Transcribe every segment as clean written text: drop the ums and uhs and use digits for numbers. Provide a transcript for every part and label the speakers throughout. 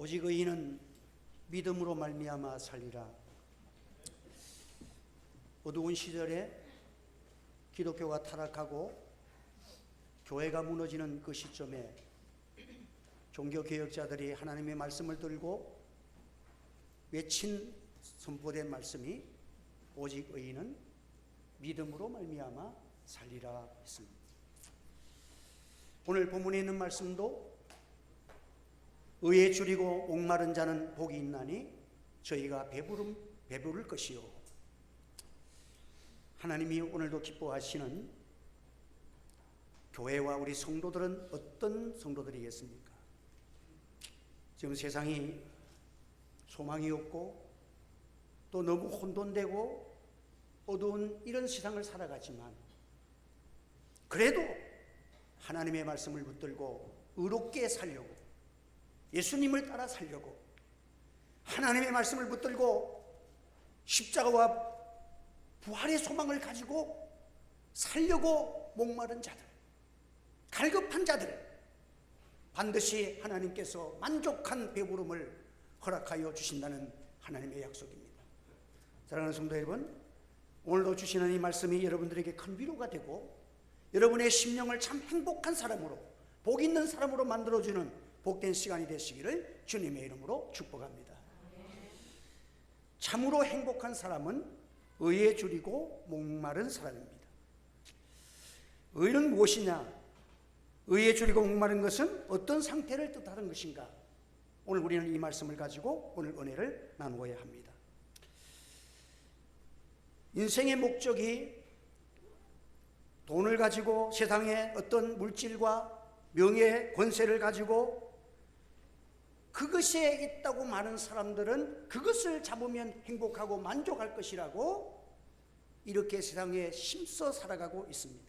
Speaker 1: 오직 의인은 믿음으로 말미암아 살리라. 어두운 시절에 기독교가 타락하고 교회가 무너지는 그 시점에 종교개혁자들이 하나님의 말씀을 들고 외친 선포된 말씀이 오직 의인은 믿음으로 말미암아 살리라 했습니다. 오늘 본문에 있는 말씀도 의에 줄이고 목마른 자는 복이 있나니 저희가 배부를 것이요. 하나님이 오늘도 기뻐하시는 교회와 우리 성도들은 어떤 성도들이겠습니까? 지금 세상이 소망이 없고 또 너무 혼돈되고 어두운 이런 세상을 살아가지만 그래도 하나님의 말씀을 붙들고 의롭게 살려고, 예수님을 따라 살려고, 하나님의 말씀을 붙들고 십자가와 부활의 소망을 가지고 살려고 목마른 자들, 갈급한 자들, 반드시 하나님께서 만족한 배부름을 허락하여 주신다는 하나님의 약속입니다. 사랑하는 성도 여러분, 오늘도 주시는 이 말씀이 여러분들에게 큰 위로가 되고 여러분의 심령을 참 행복한 사람으로, 복 있는 사람으로 만들어주는 복된 시간이 되시기를 주님의 이름으로 축복합니다. 참으로 행복한 사람은 의에 줄이고 목마른 사람입니다. 의는 무엇이냐? 의에 줄이고 목마른 것은 어떤 상태를 뜻하는 것인가? 오늘 우리는 이 말씀을 가지고 오늘 은혜를 나누어야 합니다. 인생의 목적이 돈을 가지고 세상의 어떤 물질과 명예, 권세를 가지고 그것에 있다고 많은 사람들은 그것을 잡으면 행복하고 만족할 것이라고 이렇게 세상에 힘써 살아가고 있습니다.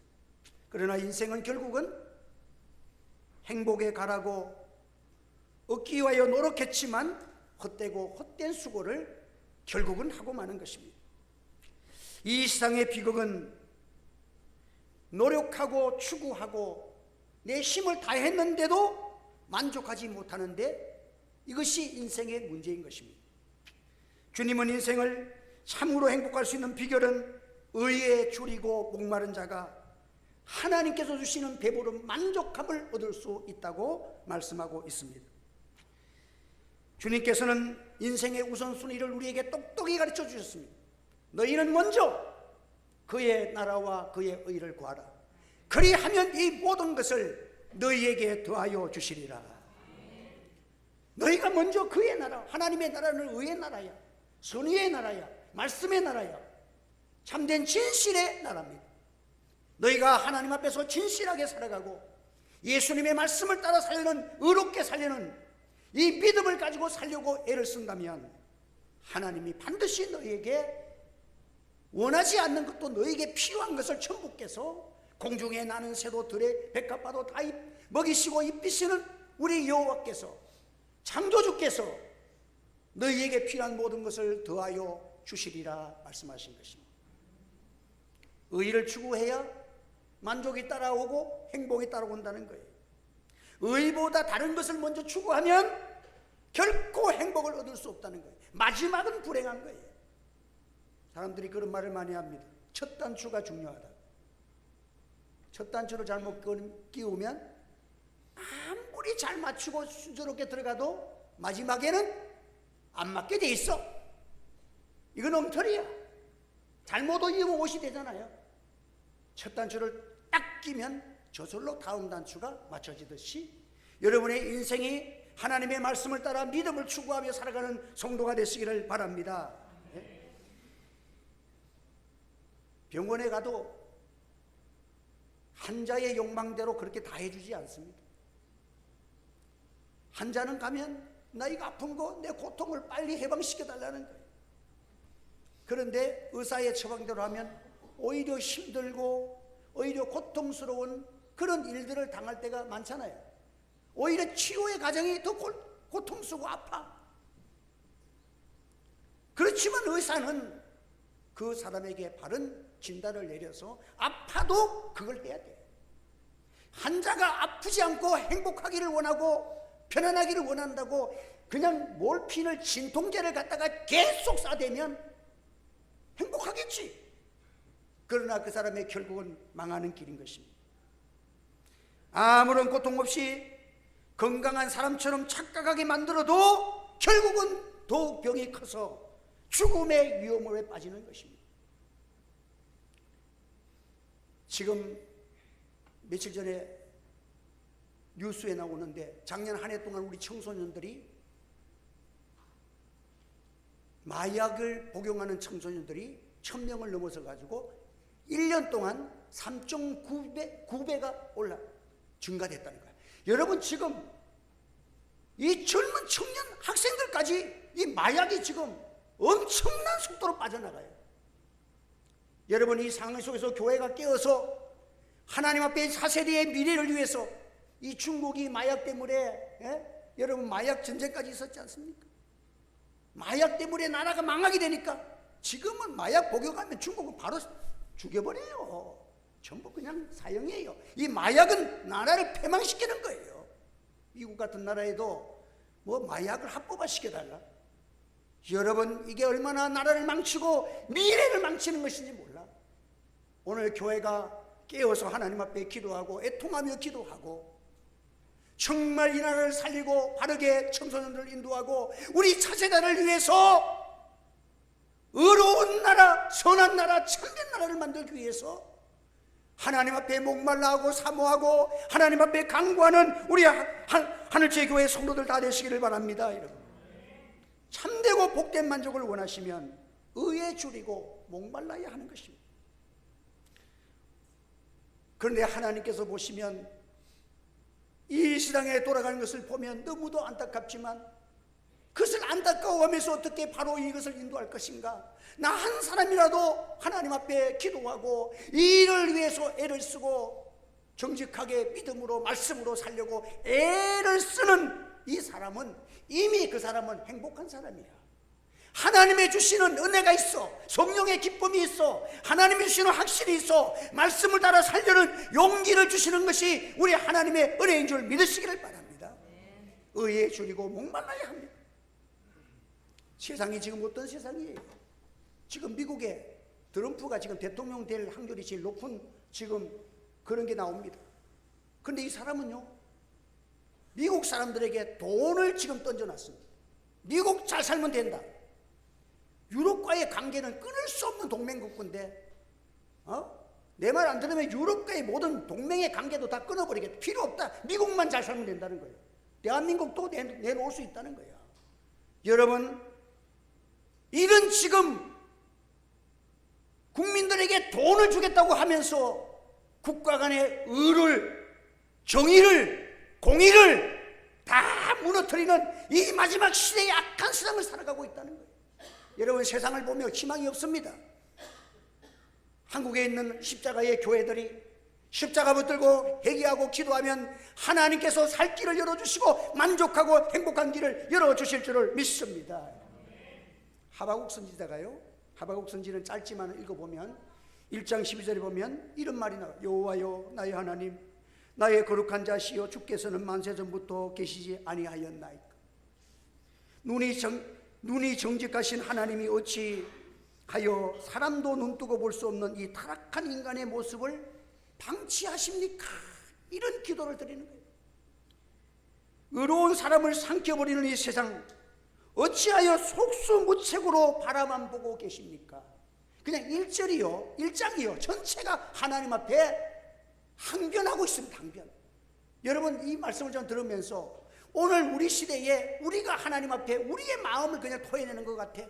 Speaker 1: 그러나 인생은 결국은 행복에 가라고 얻기 위하여 노력했지만 헛되고 헛된 수고를 결국은 하고 마는 것입니다. 이 세상의 비극은 노력하고 추구하고 내 힘을 다했는데도 만족하지 못하는데 이것이 인생의 문제인 것입니다. 주님은 인생을 참으로 행복할 수 있는 비결은 의에 줄이고 목마른 자가 하나님께서 주시는 배부름 만족함을 얻을 수 있다고 말씀하고 있습니다. 주님께서는 인생의 우선순위를 우리에게 똑똑히 가르쳐 주셨습니다. 너희는 먼저 그의 나라와 그의 의를 구하라. 그리하면 이 모든 것을 너희에게 더하여 주시리라. 너희가 먼저 그의 나라, 하나님의 나라는 의의 나라야, 선의의 나라야, 말씀의 나라야, 참된 진실의 나라입니다. 너희가 하나님 앞에서 진실하게 살아가고 예수님의 말씀을 따라 살려는, 의롭게 살려는 이 믿음을 가지고 살려고 애를 쓴다면 하나님이 반드시 너희에게 원하지 않는 것도 너희에게 필요한 것을 천부께서 공중에 나는 새도 들에 백합화도 다 먹이시고 입히시는 우리 여호와께서, 창조주께서 너희에게 필요한 모든 것을 더하여 주시리라 말씀하신 것입니다. 의를 추구해야 만족이 따라오고 행복이 따라온다는 거예요. 의보다 다른 것을 먼저 추구하면 결코 행복을 얻을 수 없다는 거예요. 마지막은 불행한 거예요. 사람들이 그런 말을 많이 합니다. 첫 단추가 중요하다. 첫 단추를 잘못 끼우면 아무리 잘 맞추고 순조롭게 들어가도 마지막에는 안 맞게 돼 있어. 이건 엉터리야. 잘못 이으면 옷이 되잖아요. 첫 단추를 딱 끼면 저절로 다음 단추가 맞춰지듯이 여러분의 인생이 하나님의 말씀을 따라 믿음을 추구하며 살아가는 성도가 되시기를 바랍니다. 병원에 가도 환자의 욕망대로 그렇게 다 해주지 않습니다. 환자는 가면 나이가 아픈 거, 내 고통을 빨리 해방시켜달라는 거예요. 그런데 의사의 처방대로 하면 오히려 힘들고 오히려 고통스러운 그런 일들을 당할 때가 많잖아요. 오히려 치료의 과정이 더 고통스럽고 아파. 그렇지만 의사는 그 사람에게 바른 진단을 내려서 아파도 그걸 해야 돼요. 환자가 아프지 않고 행복하기를 원하고 편안하기를 원한다고 그냥 몰핀을 진통제를 갖다가 계속 싸대면 행복하겠지. 그러나 그 사람의 결국은 망하는 길인 것입니다. 아무런 고통 없이 건강한 사람처럼 착각하게 만들어도 결국은 더욱 병이 커서 죽음의 위험으로 빠지는 것입니다. 지금 며칠 전에 뉴스에 나오는데 작년 한 해 동안 우리 청소년들이 마약을 복용하는 청소년들이 1000명을 넘어서 가지고 1년 동안 3.9배가 증가됐다는 거예요. 여러분, 지금 이 젊은 청년 학생들까지 이 마약이 지금 엄청난 속도로 빠져나가요. 여러분, 이 상황 속에서 교회가 깨어서 하나님 앞에 4세대의 미래를 위해서, 이 중국이 마약 때문에 여러분 마약 전쟁까지 있었지 않습니까? 마약 때문에 나라가 망하게 되니까 지금은 마약 복용하면 중국은 바로 죽여버려요. 전부 그냥 사형이에요. 이 마약은 나라를 패망시키는 거예요. 미국 같은 나라에도 뭐 마약을 합법화시켜달라. 여러분, 이게 얼마나 나라를 망치고 미래를 망치는 것인지 몰라. 오늘 교회가 깨어서 하나님 앞에 기도하고 애통하며 기도하고 정말 이 나라를 살리고 바르게 청소년들을 인도하고 우리 차세대를 위해서 의로운 나라, 선한 나라, 참된 나라를 만들기 위해서 하나님 앞에 목말라하고 사모하고 하나님 앞에 간구하는 우리 하늘째 교회 성도들 다 되시기를 바랍니다. 여러분, 참되고 복된 만족을 원하시면 의에 줄이고 목말라야 하는 것입니다. 그런데 하나님께서 보시면 이 세상에 돌아가는 것을 보면 너무도 안타깝지만 그것을 안타까워하면서 어떻게 바로 이것을 인도할 것인가? 나 한 사람이라도 하나님 앞에 기도하고 이를 위해서 애를 쓰고 정직하게 믿음으로 말씀으로 살려고 애를 쓰는 이 사람은 이미 그 사람은 행복한 사람이야. 하나님의 주시는 은혜가 있어, 성령의 기쁨이 있어, 하나님이 주시는 확신이 있어, 말씀을 따라 살려는 용기를 주시는 것이 우리 하나님의 은혜인 줄 믿으시기를 바랍니다. 의에 줄이고 목말라야 합니다. 세상이 지금 어떤 세상이에요? 지금 미국에 트럼프가 지금 대통령 될 확률이 제일 높은 지금 그런 게 나옵니다. 그런데 이 사람은요, 미국 사람들에게 돈을 지금 던져놨습니다. 미국 잘 살면 된다. 유럽과의 관계는 끊을 수 없는 동맹국인데 내 말 안 들으면 유럽과의 모든 동맹의 관계도 다 끊어버리겠다. 필요 없다. 미국만 잘 살면 된다는 거예요. 대한민국도 내놓을 수 있다는 거예요. 여러분, 이런 지금 국민들에게 돈을 주겠다고 하면서 국가 간의 의를, 정의를, 공의를 다 무너뜨리는 이 마지막 시대의 악한 세상을 살아가고 있다는 거예요. 여러분, 세상을 보며 희망이 없습니다. 한국에 있는 십자가의 교회들이 십자가 붙들고 회개하고 기도하면 하나님께서 살 길을 열어주시고 만족하고 행복한 길을 열어주실 줄을 믿습니다. 하박국 선지자가요, 하박국 선지는 짧지만 읽어보면 1장 12절에 보면 이런 말이 나와요. 여호와여 나의 하나님, 나의 거룩한 자시여, 주께서는 만세전부터 계시지 아니하였나이까. 눈이 정직하신 하나님이 어찌 하여 사람도 눈뜨고 볼 수 없는 이 타락한 인간의 모습을 방치하십니까? 이런 기도를 드리는 거예요. 의로운 사람을 삼켜버리는 이 세상, 어찌하여 속수무책으로 바라만 보고 계십니까? 그냥 1장이요 전체가 하나님 앞에 항변하고 있습니다. 항변. 여러분, 이 말씀을 좀 들으면서 오늘 우리 시대에 우리가 하나님 앞에 우리의 마음을 그냥 토해내는 것 같아.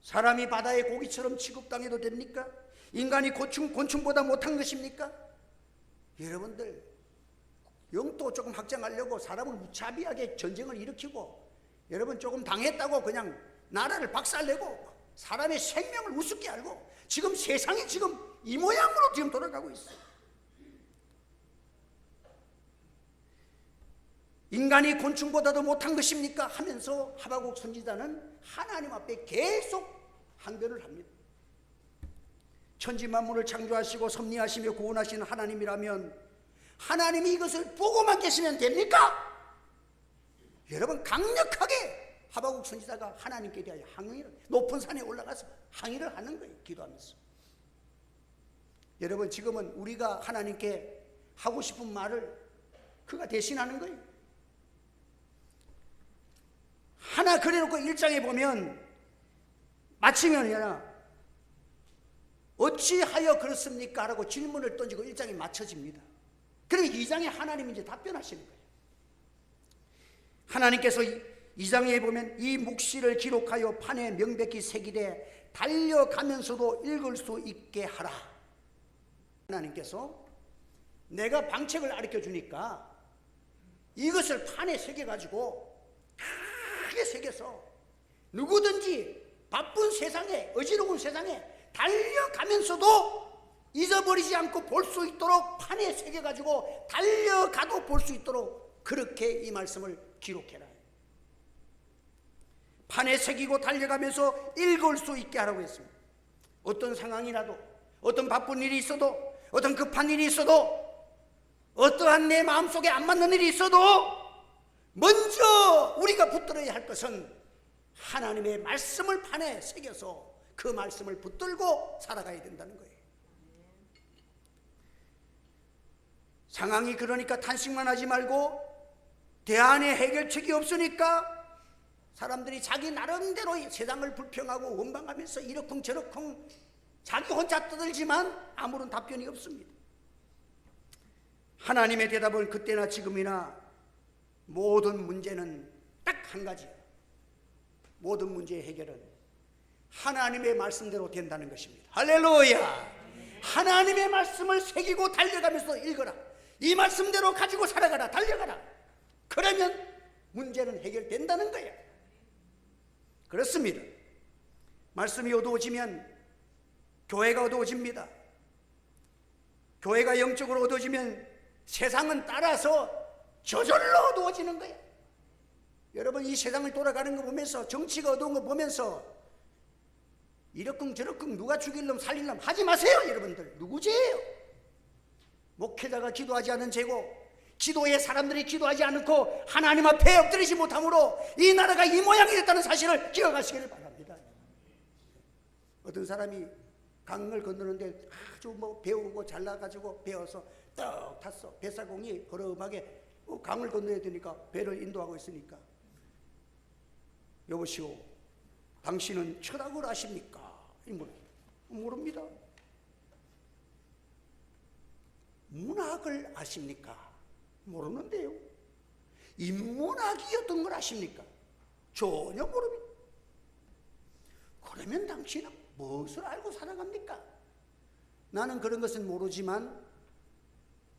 Speaker 1: 사람이 바다의 고기처럼 취급당해도 됩니까? 인간이 곤충보다 못한 것입니까? 여러분들, 영도 조금 확장하려고 사람을 무차비하게 전쟁을 일으키고, 여러분 조금 당했다고 그냥 나라를 박살내고 사람의 생명을 우습게 알고, 지금 세상이 지금 이 모양으로 지금 돌아가고 있어요. 인간이 곤충보다도 못한 것입니까? 하면서 하박국 선지자는 하나님 앞에 계속 항변을 합니다. 천지 만물을 창조하시고 섭리하시며 구원하시는 하나님이라면 하나님이 이것을 보고만 계시면 됩니까? 여러분, 강력하게 하박국 선지자가 하나님께 대하여 항의를, 높은 산에 올라가서 항의를 하는 거예요. 기도하면서. 여러분, 지금은 우리가 하나님께 하고 싶은 말을 그가 대신하는 거예요. 하나 그래놓고 1장에 보면 마치면이야, 어찌하여 그렇습니까? 라고 질문을 던지고 1장이 맞춰집니다. 그러면 2장에 하나님이 이제 답변하시는 거예요. 하나님께서 2장에 보면 이 묵시를 기록하여 판에 명백히 새기되 달려가면서도 읽을 수 있게 하라. 하나님께서 내가 방책을 가르쳐 주니까 이것을 판에 새겨가지고 크게 새겨서 누구든지 바쁜 세상에, 어지러운 세상에 달려가면서도 잊어버리지 않고 볼 수 있도록 판에 새겨가지고 달려가도 볼 수 있도록 그렇게 이 말씀을 기록해라. 판에 새기고 달려가면서 읽을 수 있게 하라고 했습니다. 어떤 상황이라도, 어떤 바쁜 일이 있어도, 어떤 급한 일이 있어도, 어떠한 내 마음속에 안 맞는 일이 있어도 먼저 우리가 붙들어야 할 것은 하나님의 말씀을 판에 새겨서 그 말씀을 붙들고 살아가야 된다는 거예요. 상황이 그러니까 탄식만 하지 말고 대안의 해결책이 없으니까 사람들이 자기 나름대로 세상을 불평하고 원망하면서 이러쿵저러쿵 자기 혼자 떠들지만 아무런 답변이 없습니다. 하나님의 대답은 그때나 지금이나 모든 문제는 딱 한 가지예요. 모든 문제의 해결은 하나님의 말씀대로 된다는 것입니다. 할렐루야. 하나님의 말씀을 새기고 달려가면서 읽어라. 이 말씀대로 가지고 살아가라. 달려가라. 그러면 문제는 해결된다는 거예요. 그렇습니다. 말씀이 어두워지면 교회가 어두워집니다. 교회가 영적으로 어두워지면 세상은 따라서 저절로 어두워지는 거예요. 여러분, 이 세상을 돌아가는 거 보면서, 정치가 어두운 거 보면서 이러쿵저러쿵 누가 죽일 놈 살릴 놈 하지 마세요. 여러분들, 누구 죄예요? 목회자가 기도하지 않은 죄고, 기도에 사람들이 기도하지 않고 하나님 앞에 엎드리지 못함으로 이 나라가 이 모양이 됐다는 사실을 기억하시기를 바랍니다. 어떤 사람이 강을 건너는데 아주 배우고 잘나가지고 배워서 떡 탔어. 뱃사공이 허름하게 강을 건너야 되니까 배를 인도하고 있으니까, 여보시오, 당신은 철학을 아십니까? 모릅니다. 문학을 아십니까? 모르는데요. 인문학이 어떤 걸 아십니까? 전혀 모릅니다. 그러면 당신은 무엇을 알고 살아갑니까? 나는 그런 것은 모르지만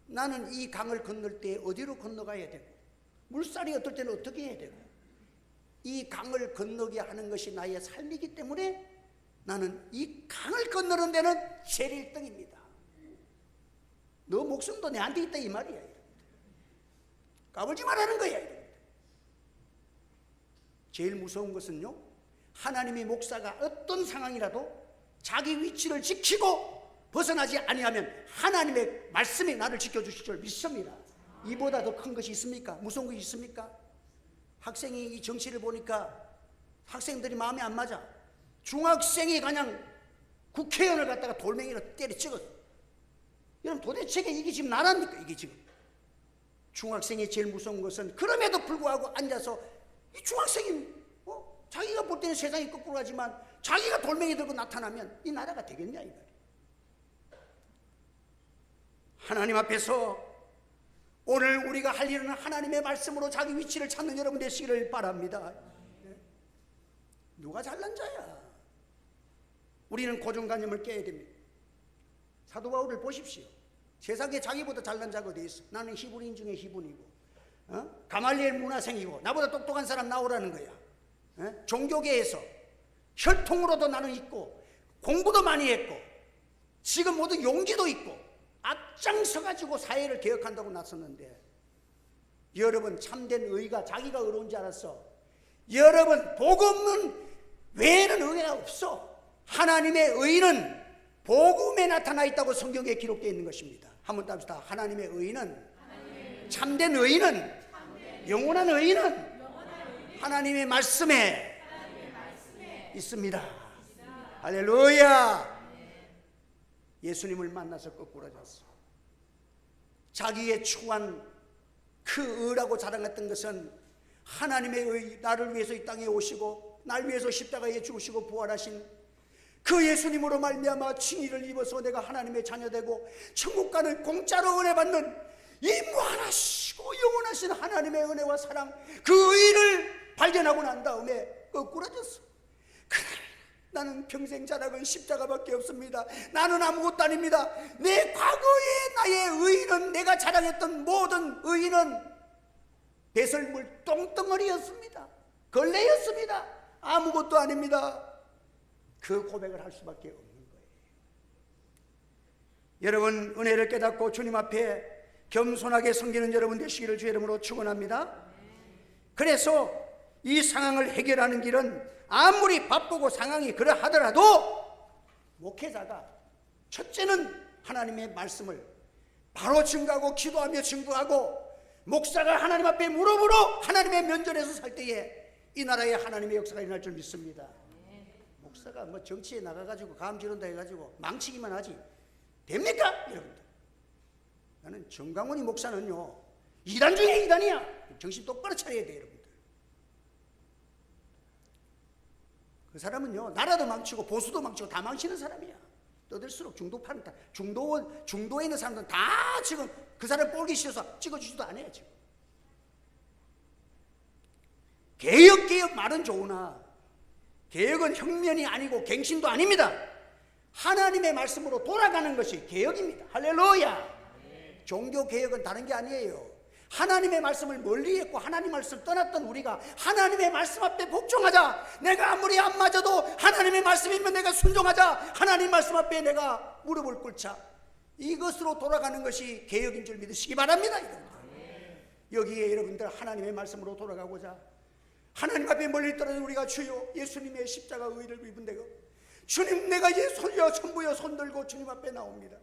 Speaker 1: 나는 이 강을 건널 때 어디로 건너가야 되고, 물살이 어떨 때는 어떻게 해야 되고, 이 강을 건너게 하는 것이 나의 삶이기 때문에 나는 이 강을 건너는 데는 제일 1등입니다. 너 목숨도 내한테 있다 이 말이야. 까불지 말라는 거야. 제일 무서운 것은요, 하나님의 목사가 어떤 상황이라도 자기 위치를 지키고 벗어나지 아니하면 하나님의 말씀이 나를 지켜주실 줄 믿습니다. 이보다 더 큰 것이 있습니까? 무서운 것이 있습니까? 학생이 이 정치를 보니까 학생들이 마음에 안 맞아. 중학생이 그냥 국회의원을 갖다가 돌멩이로 때려 찍었어. 여러분, 도대체 이게 지금 나랍니까? 이게 지금 중학생이 제일 무서운 것은, 그럼에도 불구하고 앉아서 이 중학생이 자기가 볼 때는 세상이 거꾸로 하지만 자기가 돌멩이 들고 나타나면 이 나라가 되겠냐 이 말이야. 하나님 앞에서 오늘 우리가 할 일은 하나님의 말씀으로 자기 위치를 찾는 여러분 되시기를 바랍니다. 누가 잘난 자야? 우리는 고정관념을 깨야 됩니다. 사도 바울을 보십시오. 세상에 자기보다 잘난 자가 어디 있어? 나는 히브리인 중에 히브리고, 가말리엘 문화생이고, 나보다 똑똑한 사람 나오라는 거야. 종교계에서 혈통으로도 나는 있고, 공부도 많이 했고, 지금 모든 용기도 있고, 앞장서가지고 사회를 개혁한다고 나섰는데, 여러분, 참된 의가 자기가 의로운 줄 알았어. 여러분, 복음은 외에는 의가 없어. 하나님의 의는 복음에 나타나 있다고 성경에 기록되어 있는 것입니다. 한번 답시다. 하나님의 의는 참된 의인은, 영원한 의인은 하나님의 말씀에 있습니다. 할렐루야. 예수님을 만나서 거꾸로졌어. 자기의 추구한 그 의라고 자랑했던 것은 하나님의 의, 나를 위해서 이 땅에 오시고 날 위해서 십자가에 죽으시고 부활하신 그 예수님으로 말미암아 칭의를 입어서 내가 하나님의 자녀되고 천국 가는 공짜로 은혜 받는 이 무한하시고 영원하신 하나님의 은혜와 사랑, 그 의를 발견하고 난 다음에 거꾸로졌어. 그래, 나는 평생 자랑은 십자가밖에 없습니다. 나는 아무것도 아닙니다. 내 과거의 나의 의는, 내가 자랑했던 모든 의는 배설물 똥덩어리였습니다. 걸레였습니다. 아무것도 아닙니다. 그 고백을 할 수밖에 없는 거예요. 여러분, 은혜를 깨닫고 주님 앞에 겸손하게 섬기는 여러분 되시기를 주의 이름으로 축원합니다. 그래서 이 상황을 해결하는 길은 아무리 바쁘고 상황이 그러하더라도 목회자가 첫째는 하나님의 말씀을 바로 증거하고 기도하며 증거하고, 목사가 하나님 앞에 무릎으로 하나님의 면전에서 살 때에 이 나라에 하나님의 역사가 일어날 줄 믿습니다. 목사가 뭐 정치에 나가가지고 감지른다 해가지고 망치기만 하지 됩니까? 여러분들, 나는 정강훈이 목사는요 2단 중에 2단이야. 정신 똑바로 차려야 돼. 여러분들, 그 사람은요 나라도 망치고 보수도 망치고 다 망치는 사람이야. 떠들수록 중도파는 다, 중도에 있는 사람들은 다 지금 그 사람 꼴기 싫어서 찍어주지도 않아요. 지금 개혁 말은 좋으나 개혁은 혁명이 아니고 갱신도 아닙니다. 하나님의 말씀으로 돌아가는 것이 개혁입니다. 할렐루야. 종교 개혁은 다른 게 아니에요. 하나님의 말씀을 멀리 했고 하나님 말씀을 떠났던 우리가 하나님의 말씀 앞에 복종하자. 내가 아무리 안 맞아도 하나님의 말씀이면 내가 순종하자. 하나님 말씀 앞에 내가 무릎을 꿇자. 이것으로 돌아가는 것이 개혁인 줄 믿으시기 바랍니다. 여기에 여러분들 하나님의 말씀으로 돌아가고자 하나님 앞에 멀리 떨어진 우리가 주여 예수님의 십자가 의를 입은 데가 주님, 내가 이제 손이여 전부여 손들고 주님 앞에 나옵니다.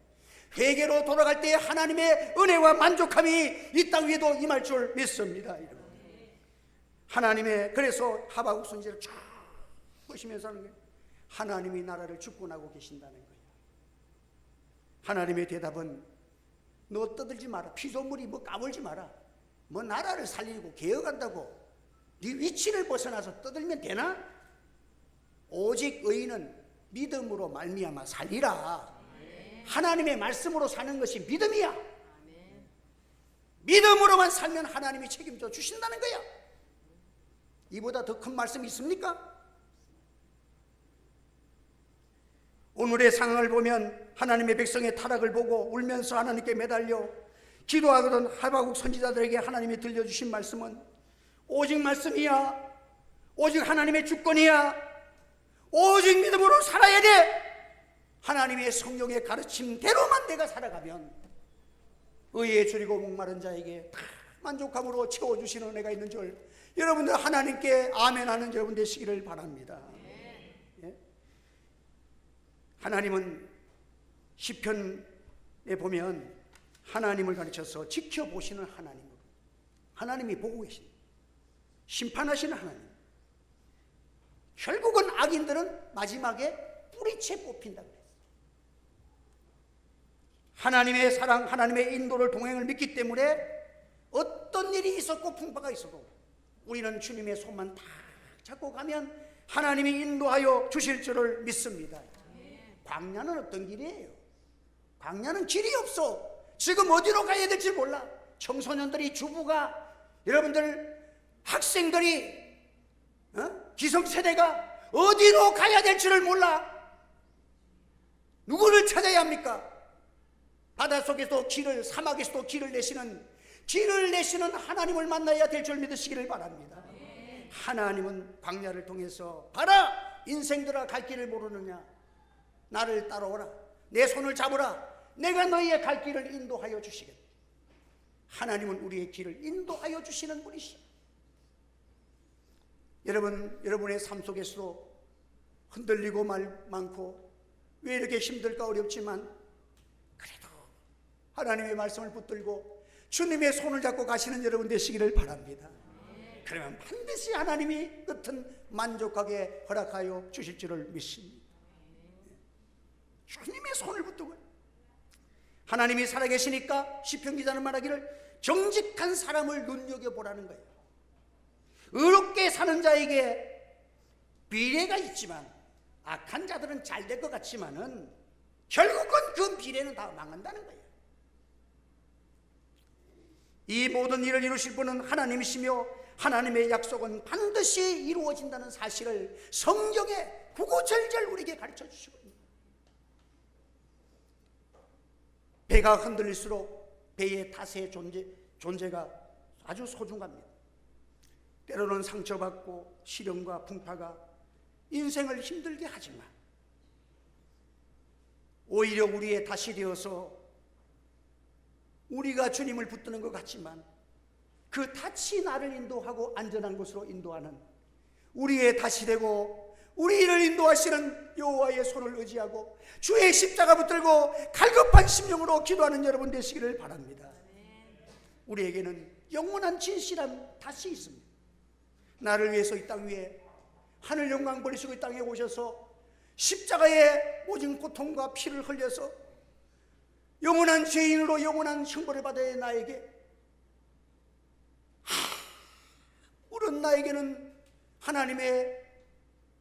Speaker 1: 회개로 돌아갈 때 하나님의 은혜와 만족함이 이 땅 위에도 임할 줄 믿습니다. 하나님의, 그래서 하박국 선지자를 쫙 보시면서 하는 거예요. 하나님이 나라를 주권하고 계신다는 거예요. 하나님의 대답은 너 떠들지 마라. 피조물이 뭐 까불지 마라. 뭐 나라를 살리고 개혁한다고 네 위치를 벗어나서 떠들면 되나? 오직 의인은 믿음으로 말미암아 살리라. 하나님의 말씀으로 사는 것이 믿음이야. 믿음으로만 살면 하나님이 책임져 주신다는 거야. 이보다 더 큰 말씀이 있습니까? 오늘의 상황을 보면 하나님의 백성의 타락을 보고 울면서 하나님께 매달려 기도하거든 하박국 선지자들에게 하나님이 들려주신 말씀은 오직 말씀이야. 오직 하나님의 주권이야. 오직 믿음으로 살아야 돼. 하나님의 성령의 가르침대로만 내가 살아가면 의에 줄이고 목마른 자에게 다 만족함으로 채워주시는 은혜가 있는 줄 여러분들 하나님께 아멘하는 여러분 되시기를 바랍니다. 예? 하나님은 시편에 보면 하나님을 가르쳐서 지켜보시는 하나님으로, 하나님이 보고 계십니다. 심판하시는 하나님. 결국은 악인들은 마지막에 뿌리채 뽑힌다 그랬어요. 하나님의 사랑, 하나님의 인도를 동행을 믿기 때문에 어떤 일이 있었고 풍파가 있어도 우리는 주님의 손만 딱 잡고 가면 하나님이 인도하여 주실 줄을 믿습니다. 광야는 어떤 길이에요? 광야는 길이 없어. 지금 어디로 가야 될지 몰라. 청소년들이, 주부가, 여러분들 학생들이, 기성세대가 어디로 가야 될지를 몰라. 누구를 찾아야 합니까? 바닷속에서 길을, 사막에서도 길을 내시는 하나님을 만나야 될 줄 믿으시기를 바랍니다. 하나님은 광야를 통해서 봐라, 인생들아 갈 길을 모르느냐, 나를 따라오라, 내 손을 잡으라, 내가 너희의 갈 길을 인도하여 주시겠다. 하나님은 우리의 길을 인도하여 주시는 분이시오. 여러분의 삶 속에서도 흔들리고 말 많고 왜 이렇게 힘들까 어렵지만 그래도 하나님의 말씀을 붙들고 주님의 손을 잡고 가시는 여러분 되시기를 바랍니다. 그러면 반드시 하나님이 끝은 만족하게 허락하여 주실 줄을 믿습니다. 주님의 손을 붙들고 하나님이 살아계시니까 시편 기자는 말하기를 정직한 사람을 눈여겨보라는 거예요. 의롭게 사는 자에게 비례가 있지만 악한 자들은 잘 될 것 같지만은 결국은 그 비례는 다 망한다는 거예요. 이 모든 일을 이루실 분은 하나님이시며 하나님의 약속은 반드시 이루어진다는 사실을 성경에 구구절절 우리에게 가르쳐 주시고 있습니다. 배가 흔들릴수록 배의 탓의 존재가 아주 소중합니다. 때로는 상처받고 시련과 풍파가 인생을 힘들게 하지만 오히려 우리의 탓이 되어서 우리가 주님을 붙드는 것 같지만 그 탓이 나를 인도하고 안전한 곳으로 인도하는 우리의 탓이 되고 우리를 인도하시는 여호와의 손을 의지하고 주의 십자가 붙들고 갈급한 심령으로 기도하는 여러분 되시기를 바랍니다. 우리에게는 영원한 진실한 탓이 있습니다. 나를 위해서 이 땅 위에 하늘 영광 버리시고 이 땅에 오셔서 십자가의 모진 고통과 피를 흘려서 영원한 죄인으로 영원한 형벌을 받아야 나에게 물은 나에게는 하나님의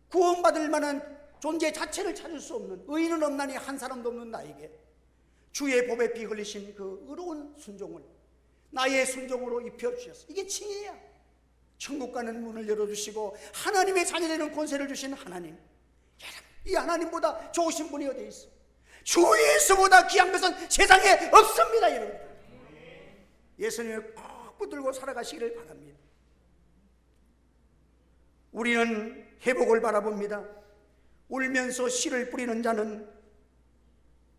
Speaker 1: 구원받을 만한 존재 자체를 찾을 수 없는 의인은 없나니 한 사람도 없는 나에게 주의 법에 피 흘리신 그 의로운 순종을 나의 순종으로 입혀주셨어. 이게 칭의야. 천국 가는 문을 열어주시고 하나님의 자녀되는 권세를 주신 하나님, 여러분 이 하나님보다 좋으신 분이 어디 있어? 주 예수보다 귀한 것은 세상에 없습니다. 여러분 예수님을 꼭 붙들고 살아가시기를 바랍니다. 우리는 회복을 바라봅니다. 울면서 씨를 뿌리는 자는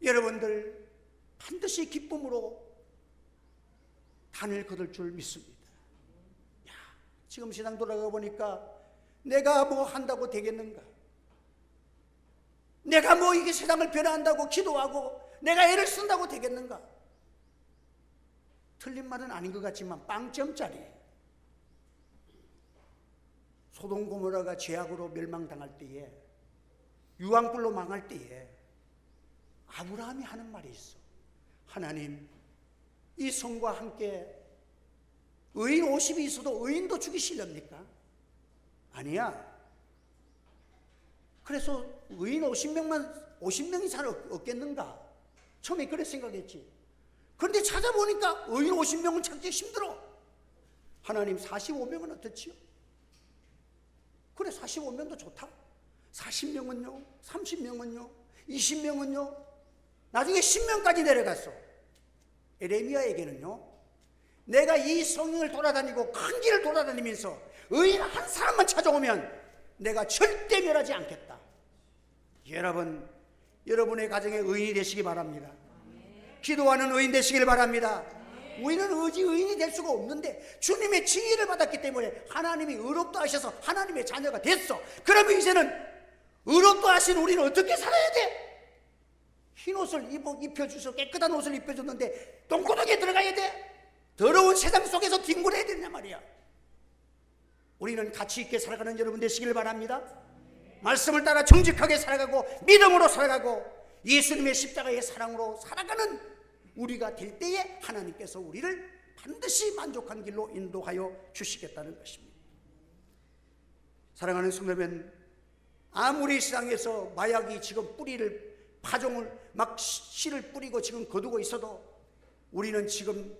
Speaker 1: 여러분들 반드시 기쁨으로 단을 거둘 줄 믿습니다. 야, 지금 세상 돌아가 보니까 내가 뭐 한다고 되겠는가? 내가 뭐 이게 세상을 변화한다고 기도하고 내가 애를 쓴다고 되겠는가? 틀린 말은 아닌 것 같지만 빵점짜리. 소돔 고모라가 죄악으로 멸망당할 때에 유황불로 망할 때에 아브라함이 하는 말이 있어. 하나님 이 성과 함께 의인 50이 있어도 의인도 죽이시렵니까? 아니야. 그래서 의인 50명이 잘 없겠는가? 처음에 그래 생각했지. 그런데 찾아보니까 의인 50명은 찾기 힘들어. 하나님 45명은 어떻지요? 그래 45명도 좋다. 40명은요? 30명은요? 20명은요? 나중에 10명까지 내려갔어. 에레미야에게는요, 내가 이 성경을 돌아다니고 큰 길을 돌아다니면서 의인 한 사람만 찾아오면 내가 절대 멸하지 않겠다. 여러분, 여러분의 가정에 의인이 되시기 바랍니다. 기도하는 의인 되시길 바랍니다. 우리는 의인이 될 수가 없는데 주님의 칭의를 받았기 때문에 하나님이 의롭다 하셔서 하나님의 자녀가 됐어. 그러면 이제는 의롭다 하신 우리는 어떻게 살아야 돼? 흰 옷을 입혀주셔서 깨끗한 옷을 입혀줬는데 똥구덩이에 들어가야 돼? 더러운 세상 속에서 뒹굴어야 되냐 말이야. 우리는 가치 있게 살아가는 여러분 되시길 바랍니다. 말씀을 따라 정직하게 살아가고 믿음으로 살아가고 예수님의 십자가의 사랑으로 살아가는 우리가 될 때에 하나님께서 우리를 반드시 만족한 길로 인도하여 주시겠다는 것입니다. 사랑하는 성도면, 아무리 세상에서 마약이 지금 뿌리를 파종을 막 씨를 뿌리고 지금 거두고 있어도 우리는 지금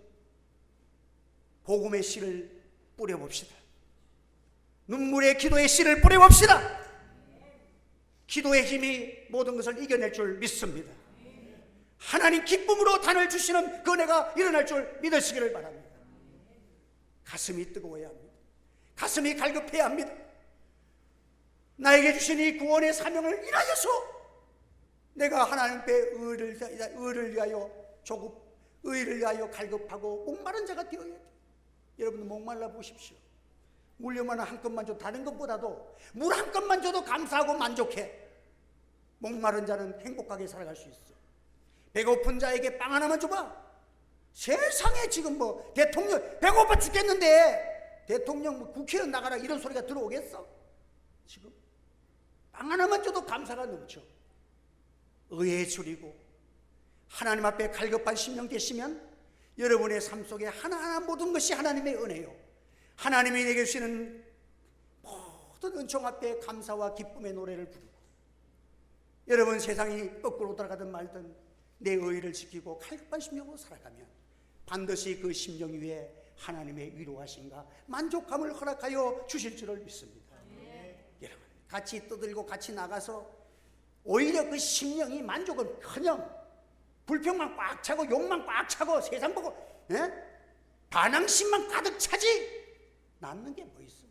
Speaker 1: 복음의 씨를 뿌려봅시다. 눈물의 기도의 씨를 뿌려봅시다. 기도의 힘이 모든 것을 이겨낼 줄 믿습니다. 하나님 기쁨으로 단을 주시는 그 은혜가 일어날 줄 믿으시기를 바랍니다. 가슴이 뜨거워야 합니다. 가슴이 갈급해야 합니다. 나에게 주신 이 구원의 사명을 인하여서 내가 하나님 앞에 의를 위하여 의를 위하여 갈급하고 목마른 자가 되어야 돼. 여러분 목말라 보십시오. 물려만 한 컵만 줘. 다른 것보다도 물 한 컵만 줘도 감사하고 만족해. 목마른 자는 행복하게 살아갈 수 있어. 배고픈 자에게 빵 하나만 줘봐. 세상에 지금 뭐 대통령 배고파 죽겠는데 대통령 뭐 국회의원 나가라 이런 소리가 들어오겠어? 지금 빵 하나만 줘도 감사가 넘쳐. 의에 줄이고 하나님 앞에 갈급한 심령 되시면 여러분의 삶 속에 하나하나 모든 것이 하나님의 은혜요, 하나님이 내게 주시는 모든 은총 앞에 감사와 기쁨의 노래를 부르고, 여러분 세상이 거꾸로 돌아가든 말든 내 의를 지키고 갈급한 심령으로 살아가면 반드시 그 심령 위에 하나님의 위로하심과 만족감을 허락하여 주실 줄을 믿습니다. 여러분 같이 떠들고 같이 나가서 오히려 그 심령이 만족은 커녕 불평만 꽉 차고 욕만 꽉 차고 세상 보고 반항심만 가득 차지 남는 게 뭐 있어?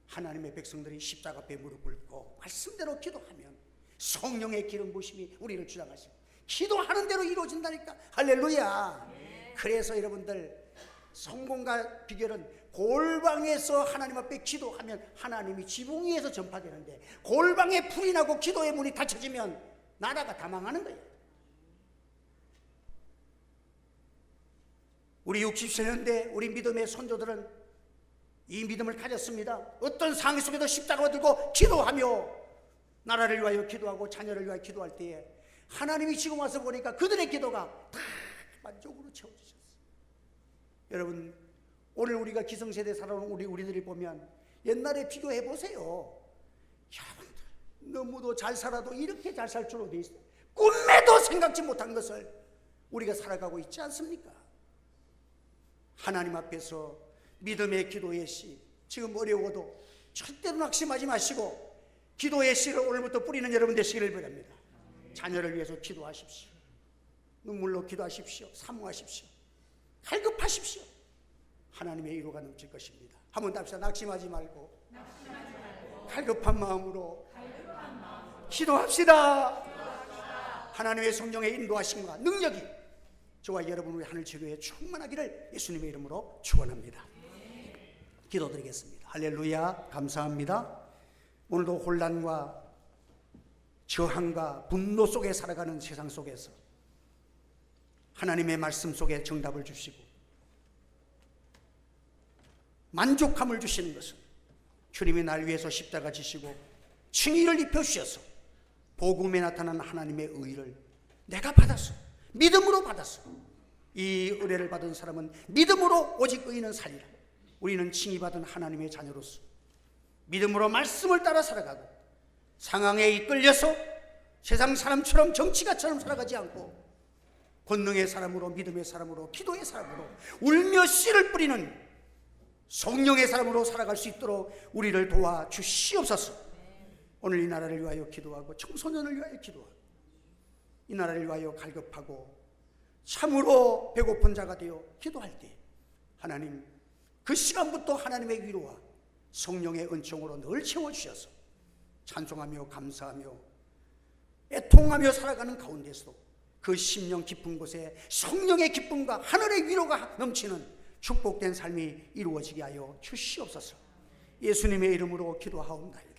Speaker 1: 하나님의 백성들이 십자가 앞에 무릎 꿇고 말씀대로 기도하면 성령의 기름 부심이 우리를 주장하시고 기도하는 대로 이루어진다니까. 할렐루야. 그래서 여러분들 성공과 비결은 골방에서 하나님 앞에 기도하면 하나님이 지붕 위에서 전파되는데, 골방에 불이 나고 기도의 문이 닫혀지면 나라가 다 망하는 거예요. 우리 60세년대 우리 믿음의 선조들은 이 믿음을 가졌습니다. 어떤 상황 속에도 십자가를 들고 기도하며 나라를 위하여 기도하고 자녀를 위하여 기도할 때에 하나님이 지금 와서 보니까 그들의 기도가 다 만족으로 채워주셨어요. 여러분 오늘 우리가 기성세대 살아온 우리들이 보면 옛날에 비교해 보세요. 여러분들 너무도 잘 살아도 이렇게 잘 살 줄로 돼 있어요. 꿈에도 생각지 못한 것을 우리가 살아가고 있지 않습니까? 하나님 앞에서 믿음의 기도의 씨, 지금 어려워도 절대로 낙심하지 마시고 기도의 씨를 오늘부터 뿌리는 여러분 되시기를 바랍니다. 자녀를 위해서 기도하십시오. 눈물로 기도하십시오. 사모하십시오. 갈급하십시오. 하나님의 위로가 넘칠 것입니다. 한번 더 합시다. 낙심하지 말고 갈급한 마음으로 기도합시다. 하나님의 성령의 인도하심과 능력이 저와 여러분 우리 하늘지교회에 충만하기를 예수님의 이름으로 축원합니다. 기도드리겠습니다. 할렐루야. 감사합니다. 오늘도 혼란과 저항과 분노 속에 살아가는 세상 속에서 하나님의 말씀 속에 정답을 주시고 만족함을 주시는 것은 주님이 날 위해서 십자가 지시고 칭의를 입혀주셔서 복음에 나타난 하나님의 의를 내가 받았어, 믿음으로 받았어. 이 은혜를 받은 사람은 믿음으로 오직 의인은 살리라. 우리는 칭의받은 하나님의 자녀로서 믿음으로 말씀을 따라 살아가고 상황에 이끌려서 세상 사람처럼 정치가처럼 살아가지 않고 권능의 사람으로, 믿음의 사람으로, 기도의 사람으로, 울며 씨를 뿌리는 성령의 사람으로 살아갈 수 있도록 우리를 도와주시옵소서. 오늘 이 나라를 위하여 기도하고 청소년을 위하여 기도하고 이 나라를 위하여 갈급하고 참으로 배고픈 자가 되어 기도할 때 하나님 그 시간부터 하나님의 위로와 성령의 은총으로 늘 채워주셔서 찬송하며 감사하며 애통하며 살아가는 가운데서도 그 심령 깊은 곳에 성령의 기쁨과 하늘의 위로가 넘치는 축복된 삶이 이루어지게 하여 주시옵소서. 예수님의 이름으로 기도하옵나이다.